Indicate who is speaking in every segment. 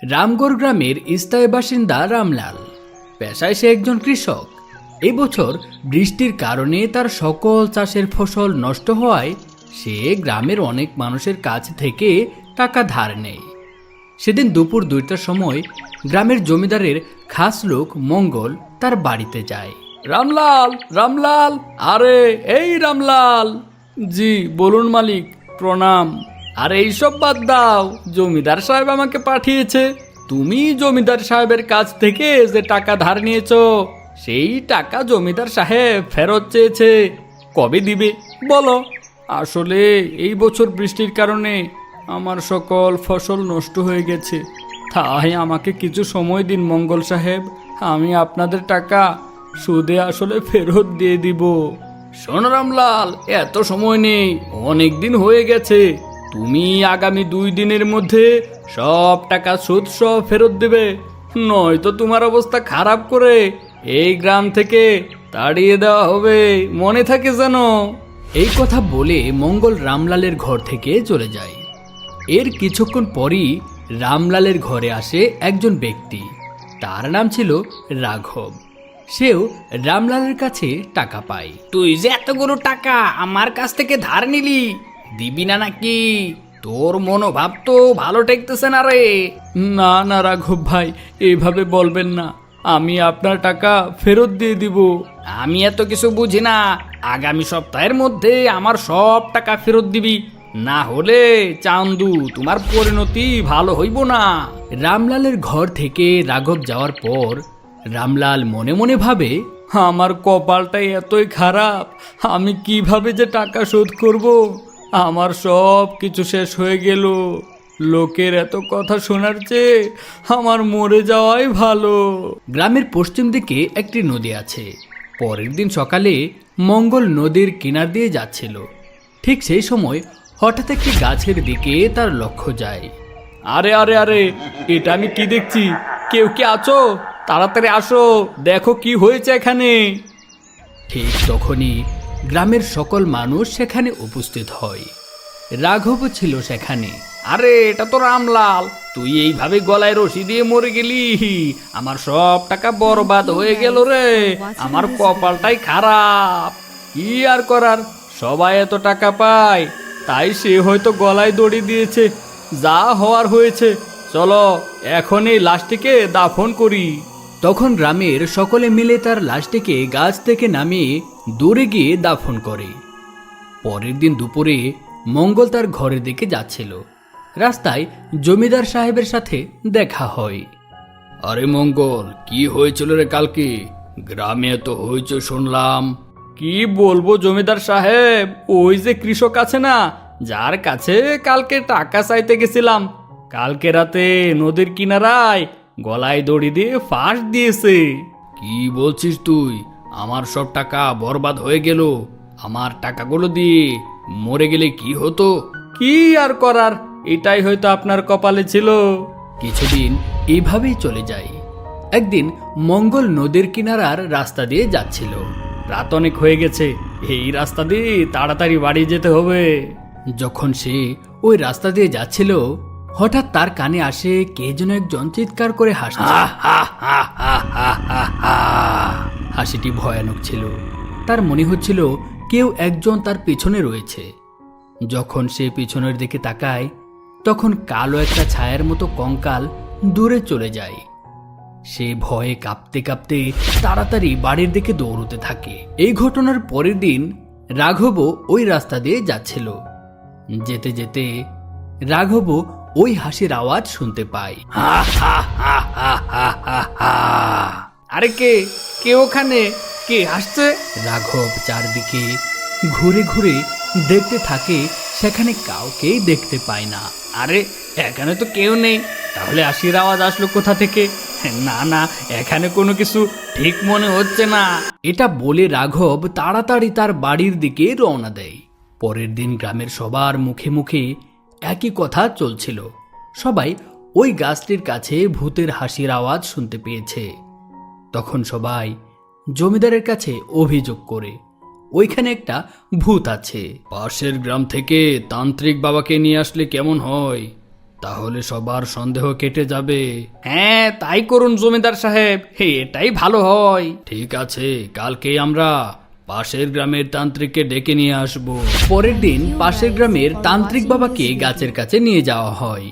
Speaker 1: রামগড় গ্রামের স্থায়ী বাসিন্দা রামলাল। পেশায় সে একজন কৃষক। এই বছর বৃষ্টির কারণে তার সকল চাষের ফসল নষ্ট হওয়ায় সে গ্রামের অনেক মানুষের কাছ থেকে টাকা ধার নেয়। সেদিন দুপুর 2টার সময় গ্রামের জমিদারের খাস লোক মঙ্গল তার বাড়িতে যায়। রামলাল, রামলাল, আরে এই রামলাল। জি বলুন মালিক, প্রণাম। আর এইসব বাদ দাও, জমিদার সাহেব আমাকে পাঠিয়েছে। তুমি জমিদার সাহেবের কাছ থেকে যে টাকা ধার নিয়েছো সেই টাকা জমিদার সাহেব ফেরত চেয়েছে। কবে দিবে বলো? আসলে এই বছর বৃষ্টির কারণে আমার সকল ফসল নষ্ট হয়ে গেছে, তাই আমাকে কিছু সময় দিন মঙ্গল সাহেব, আমি আপনাদের টাকা সুদে আসলে ফেরত দিয়ে দিব। শোন রামলাল, এত সময় নেই, অনেক দিন হয়ে গেছে। তুমি আগামী 2 দিনের মধ্যে সব টাকা সুদ সহ ফেরত দেবে, নয়তো তোমার অবস্থা খারাপ করে এই গ্রাম থেকে তাড়িয়ে দেওয়া হবে, মনে থাকে যেন। এই কথা বলে মঙ্গল রামলালের ঘর থেকে চলে যায়। এর কিছুক্ষণ পরই রামলালের ঘরে আসে একজন ব্যক্তি। তার নাম ছিল রাঘব। সেও রামলালের কাছে টাকা পায়। তুই যে এতগুলো টাকা আমার কাছ থেকে ধার নিলি, দিবি না নাকি? তোর মনোভাব তো ভালো ঠেকতেছে না রে। না না রাঘব ভাই, এইভাবে বলবেন না, আমি আপনার টাকা ফেরত দিয়ে দিব। আমি এত কিছু বুঝি না, আগামী সপ্তাহের মধ্যে আমার সব টাকা ফেরত দিবি, না হলে চান্দু তোমার পরিণতি ভালো হইব না। রামলালের ঘর থেকে রাঘব যাওয়ার পর রামলাল মনে মনে ভাবে, আমার কপালটাই এতই খারাপ, আমি কিভাবে যে টাকা শোধ করব? আমার সব কিছু শেষ হয়ে গেল। লোকের এত কথা শোনার চেয়ে আমার মরে যাওয়াই ভালো। গ্রামের পশ্চিম দিকে একটি নদী আছে। পরের দিন সকালে মঙ্গল নদীর কিনার দিয়ে যাচ্ছিল। ঠিক সেই সময় হঠাৎ একটি গাছের দিকে তার লক্ষ্য যায়। আরে আরে আরে, এটা আমি কি দেখছি? কেউ কি আছো? তাড়াতাড়ি আসো, দেখো কি হয়েছে এখানে। ঠিক তখনই গ্রামের সকল মানুষ সেখানে উপস্থিত হয়। রাঘব ছিল সেখানে। আরে এটা তো রামলাল, তুই এইভাবে গলায় রশি দিয়ে মরে গেলি, আমার সব টাকা বরবাদ হয়ে গেল রে, আমার কপালটাই খারাপ। কি আর করার, সবাই এত টাকা পায়, তাই সে হয়তো গলায় দড়ি দিয়েছে। যা হওয়ার হয়েছে, চলো এখন এই লাশটিকে দাফন করি। তখন গ্রামের সকলে মিলে তার লাশটিকে গাছ থেকে নামিয়ে দূরে গিয়ে দাফন করে। পরের দিন দুপুরে মঙ্গল তার ঘরের দিকে যাচ্ছিল। রাস্তায় জমিদার সাহেবের সাথে দেখা হয়। আরে মঙ্গল, কি হয়েছিল রে কালকে? গ্রামে এত হয়েছে শুনলাম। কি বলবো জমিদার সাহেব, ওই যে কৃষক আছে না, যার কাছে কালকে টাকা চাইতে গেছিলাম, কালকে রাতে নদীর কিনারায় গলায় দড়ি দিয়ে ফাঁস দিয়েছে। কি বলছিস তুই? আমার সব টাকা বরবাদ হয়ে গেল। আমার টাকাগুলো দিয়ে মরে গেলে কি হতো? কি আর করার, এটাই হয়তো আপনার কপালে ছিল। কিছুদিন এইভাবেই চলে যায়। একদিন মঙ্গল নদীর কিনারার রাস্তা দিয়ে যাচ্ছিল। রাত অনেক হয়ে গেছে, এই রাস্তা দিয়ে তাড়াতাড়ি বাড়ি যেতে হবে। যখন সে ওই রাস্তা দিয়ে যাচ্ছিল, হঠাৎ তার কানে আসে কে যেন একজন চিৎকার করে হাসছে। হাসিটি ভয়ানক ছিল। তার মনে হচ্ছিল কেউ একজন তার পিছনে রয়েছে। যখন সে পিছনের দিকে তাকায়, তখন কালো একটা ছায়ার মতো কঙ্কাল দূরে চলে যায়। সে ভয়ে কাঁপতে কাঁপতে তাড়াতাড়ি বাড়ির দিকে দৌড়তে থাকে। এই ঘটনার পরের দিন রাঘবও ওই রাস্তা দিয়ে যাচ্ছিল। যেতে যেতে রাঘবও ওই হাসির আওয়াজ শুনতে পায়। আরে কে কে ওখানে? কে হাসছে? রাঘব চারদিকে ঘুরে ঘুরে দেখতে থাকে, সেখানে কাউকেই দেখতে পায় না। আরে এখানে তো কেউ নেই, তাহলে হাসির আওয়াজ আসলো কোথা থেকে? না না, এখানে কোনো কিছু ঠিক মনে হচ্ছে না। এটা বলে রাঘব তাড়াতাড়ি তার বাড়ির দিকে রওনা দেয়। পরের দিন গ্রামের সবার মুখে মুখে একই কথা চলছিল। সবাই ওই গাছটির কাছে ভূতের হাসির আওয়াজ শুনতে পেয়েছে। তখন সবাই জমিদারের কাছে অভিযোগ করে ওইখানে একটা ভূত আছে। পাশের গ্রাম থেকে তান্ত্রিক বাবাকে নিয়ে আসলে কেমন হয়? তাহলে সবার সন্দেহ কেটে যাবে। হ্যাঁ, তাই করুন জমিদার সাহেব, এটাই ভালো হয়। ঠিক আছে, কালকে আমরা পাশের গ্রামের তান্ত্রিককে ডেকে নিয়ে আসব। পরের দিন পাশের গ্রামের তান্ত্রিক বাবাকে গাছের কাছে নিয়ে যাওয়া হয়।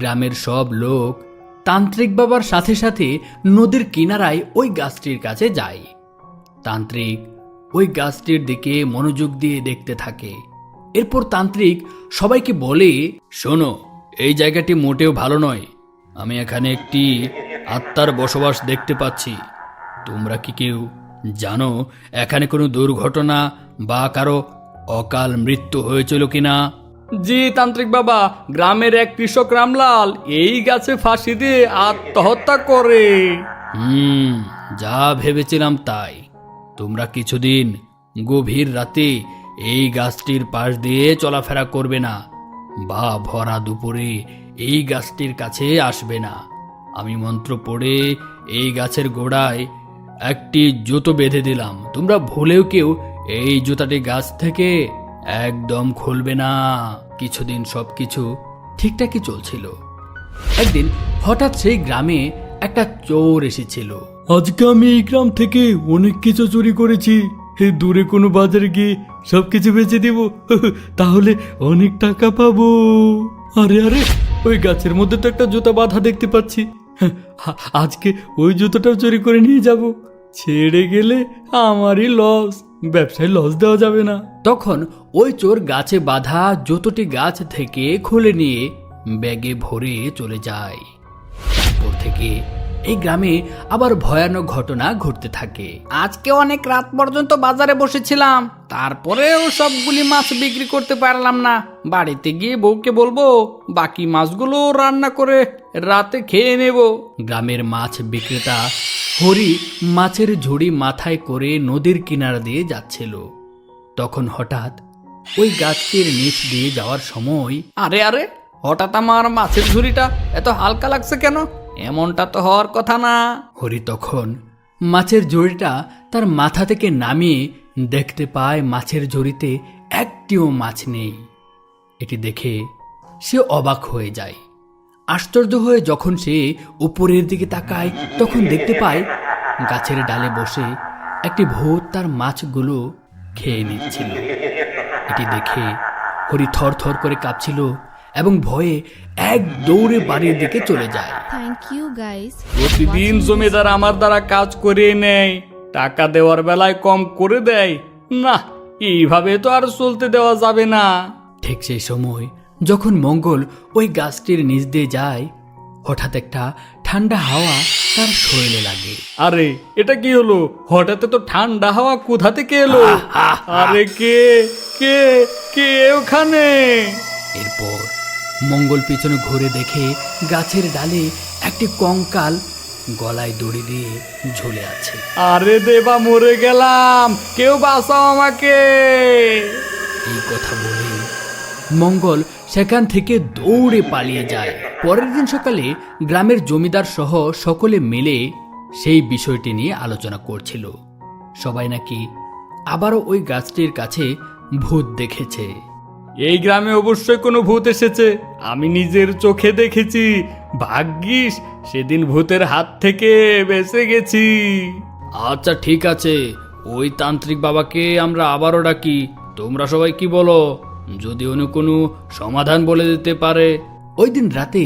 Speaker 1: গ্রামের সব লোক তান্ত্রিক বাবার সাথে সাথে নদীর কিনারায় ওই গাছটির কাছে যায়। তান্ত্রিক ওই গাছটির দিকে মনোযোগ দিয়ে দেখতে থাকে। এরপর তান্ত্রিক সবাইকে বলে, শোনো, এই জায়গাটি মোটেও ভালো নয়। আমি এখানে একটি আত্মার বসবাস দেখতে পাচ্ছি। তোমরা কি কেউ জানো এখানে কোনো দুর্ঘটনা বা কারো অকাল মৃত্যু হয়েছিল কিনা? জি তান্ত্রিক বাবা, গ্রামের এক কৃষক রামলাল এই গাছে ফাঁসি দিয়ে আত্মহত্যা করে। যা ভেবেছিলাম তাই। তোমরা কিছুদিন গভীর রাতে এই গাছটির পাশ দিয়ে চলাফেরা করবে না, বা ভরা দুপুরে এই গাছটির কাছে আসবে না। আমি মন্ত্র পড়ে এই গাছের গোড়ায় একটি জুতো বেঁধে দিলাম। তোমরা ভুলেও কেউ এই জুতাটি গাছ থেকে একদম খুলবে না। কিছুদিন সবকিছু ঠিকঠাকই চলছিল। একদিন হঠাৎ সেই গ্রামে একটা চোর এসেছিল। আজকে আমি এই গ্রাম থেকে অনেক কিছু চুরি করেছি, দূরে কোনো বাজারে গিয়ে সবকিছু বেচে দিব, তাহলে অনেক টাকা পাবো। আরে আরে, ওই গাছের মধ্যে তো একটা জুতা বাঁধা দেখতে পাচ্ছি, আজকে ওই জুতোটাও চুরি করে নিয়ে যাব। ছেড়ে গেলে আমারই লস, ব্যবসায় লস দেওয়া যাবে না। তখন ওই চোর গাছে বাঁধা জুতোটি গাছ থেকে খুলে নিয়ে ব্যাগে ভরে চলে যায়। তারপর থেকে এই গ্রামে আবার ভয়ানক ঘটনা ঘটতে থাকে। আজকে অনেক রাত পর্যন্ত বাজারে বসেছিলাম, তারপরেও সবগুলি মাছ বিক্রি করতে পারলাম না। বাড়িতে গিয়ে বউকে বলবো বাকি মাছগুলো রান্না করে রাতে খেয়ে নেব। গ্রামের মাছ বিক্রেতা হরি মাছের ঝুড়ি মাথায় করে নদীর কিনারা দিয়ে যাচ্ছিল। তখন হঠাৎ ওই গাছটির নিচ দিয়ে যাওয়ার সময়, আরে আরে, হঠাৎ আমার মাছের ঝুড়িটা এত হালকা লাগছে কেন? এমনটা তো হওয়ার কথা না। হরি তখন মাছের ঝুড়িটা তার মাথা থেকে নামিয়ে দেখতে পায় মাছের ঝুড়িতে একটিও মাছ নেই। এটি দেখে সে অবাক হয়ে যায়। আশ্চর্য হয়ে যখন সে উপরের দিকে তাকায়, তখন দেখতে পায় গাছের ডালে বসে একটি ভূত তার মাছগুলো খেয়ে নিচ্ছিল। এটি দেখে হরি থর থর করে কাঁপছিল এবং ভয়ে এক দৌড়ে বাড়ির দিকে চলে যায়। প্রতিদিন জমিদার আমার দ্বারা কাজ করে নেয়, টাকা দেওয়ার বেলায় কম করে দেয় না, এইভাবে তো আর চলতে দেওয়া যাবে না। ঠিক সেই সময় যখন মঙ্গল ওই গাছটির নিচ দিয়ে যায়, হঠাৎ একটা ঠান্ডা হাওয়া তার শরীরে লাগে। আরে এটা কি হলো? হঠাৎ তো ঠান্ডা হাওয়া কোথা থেকে এলো? আরে কে কে কে ওখানে? এরপর মঙ্গল পিছনে ঘুরে দেখে গাছের ডালে একটি কঙ্কাল গলায় দড়ি দিয়ে ঝুলে আছে। আরে দেবা, মরে গেলাম, কেউ বাঁচাও আমাকে। এই কথা বলে মঙ্গল সেখান থেকে দৌড়ে পালিয়ে যায়। পরের দিন সকালে গ্রামের জমিদার সহ সকলে মিলে সেই বিষয়টি নিয়ে আলোচনা করছিল। সবাই নাকি আবারও ওই গাছটির কাছে ভূত দেখেছে। এই গ্রামে অবশ্যই কোনো ভূত এসেছে, আমি নিজের চোখে দেখেছি। ভাগ্যিস সেদিন ভূতের হাত থেকে বেঁচে গেছি। আচ্ছা ঠিক আছে, ওই তান্ত্রিক বাবাকে আমরা আবারও ডাকি। তোমরা সবাই কি বলো? যদি উনি কোনো সমাধান বলে দিতে পারে। ওই দিন রাতে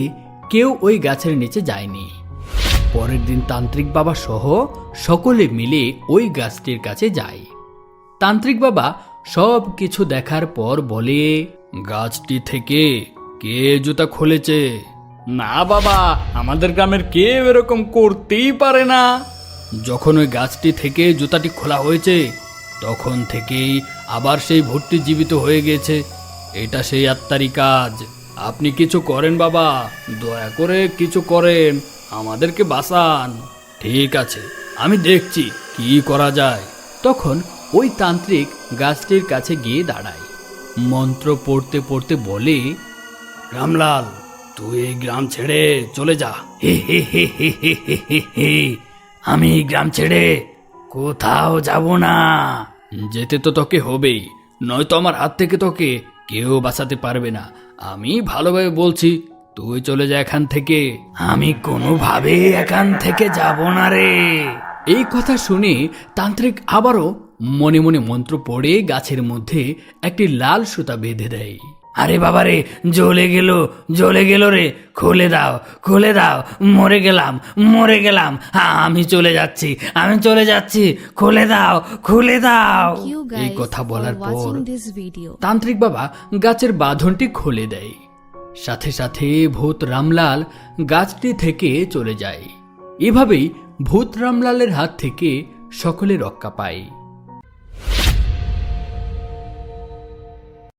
Speaker 1: কেউ ওই গাছের নিচে যায়নি। পরের দিন তান্ত্রিক বাবা সহ সকলে মিলে ওই গাছটির কাছে যায়। তান্ত্রিক বাবা সব কিছু দেখার পর বলে, গাছটি থেকে কে জুতা খুলেছে? না বাবা, আমাদের গ্রামের কেউ এরকম করতেই পারে না। যখন ওই গাছটি থেকে জুতাটি খোলা হয়েছে, তখন থেকেই আবার সেই ভূতটি জীবিত হয়ে গেছে। এটা সেই আত্মারই কাজ। আপনি কিছু করেন বাবা, দয়া করে কিছু করেন, আমাদেরকে বাঁচান। ঠিক আছে, আমি দেখছি কি করা যায়। তখন ওই তান্ত্রিক গাছটির কাছে গিয়ে দাঁড়ায়, মন্ত্র পড়তে পড়তে বলে, রামলাল, তুই এই গ্রাম ছেড়ে চলে যা। হে হে হে হে হে হে হে হে। আমি এই গ্রাম ছেড়ে কোথাও যাব না। যেতে তো তোকে হবেই, নয়তো আমার হাত থেকে তোকে কেউ বাঁচাতে পারবে না। আমি ভালোভাবে বলছি, তুই চলে যা এখান থেকে। আমি কোনোভাবে এখান থেকে যাব না রে। এই কথা শুনে তান্ত্রিক আবারও মনে মনে মন্ত্র পড়ে গাছের মধ্যে একটি লাল সুতা বেঁধে দেয়। আরে বাবা রে, জ্বলে গেল রে, খুলে দাও, মরে গেলাম, আমি চলে যাচ্ছি, খুলে দাও। এই কথা বলার পর তান্ত্রিক বাবা গাছের বাঁধনটি খুলে দেয়। সাথে সাথে ভূত রামলাল গাছটি থেকে চলে যায়। এভাবেই ভূত রামলালের হাত থেকে সকলে রক্ষা পায়।